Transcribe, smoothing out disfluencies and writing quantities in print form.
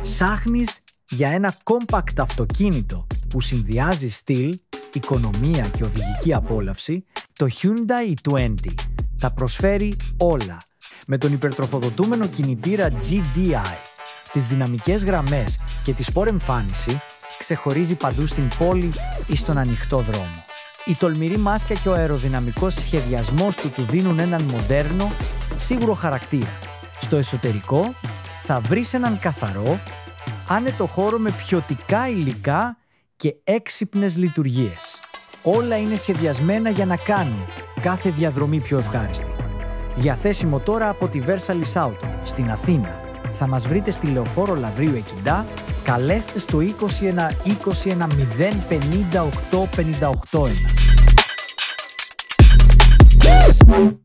Ψάχνεις για ένα compact αυτοκίνητο που συνδυάζει στυλ, οικονομία και οδηγική απόλαυση? Το Hyundai i20 τα προσφέρει όλα. Με τον υπερτροφοδοτούμενο κινητήρα GDI, τις δυναμικές γραμμές και τη σπορ εμφάνιση, ξεχωρίζει παντού στην πόλη ή στον ανοιχτό δρόμο. Η τολμηρή μάσκα και ο αεροδυναμικός σχεδιασμός του δίνουν έναν μοντέρνο, σίγουρο χαρακτήρα. Στο εσωτερικό θα βρεις έναν καθαρό, άνετο χώρο με ποιοτικά υλικά και έξυπνες λειτουργίες. Όλα είναι σχεδιασμένα για να κάνουν κάθε διαδρομή πιο ευχάριστη. Διαθέσιμο τώρα από τη Versalis Auto στην Αθήνα. Θα μας βρείτε στη Λεωφόρο Λαβρίου Εκκιντά. Καλέστε στο 21 21 058 58 1.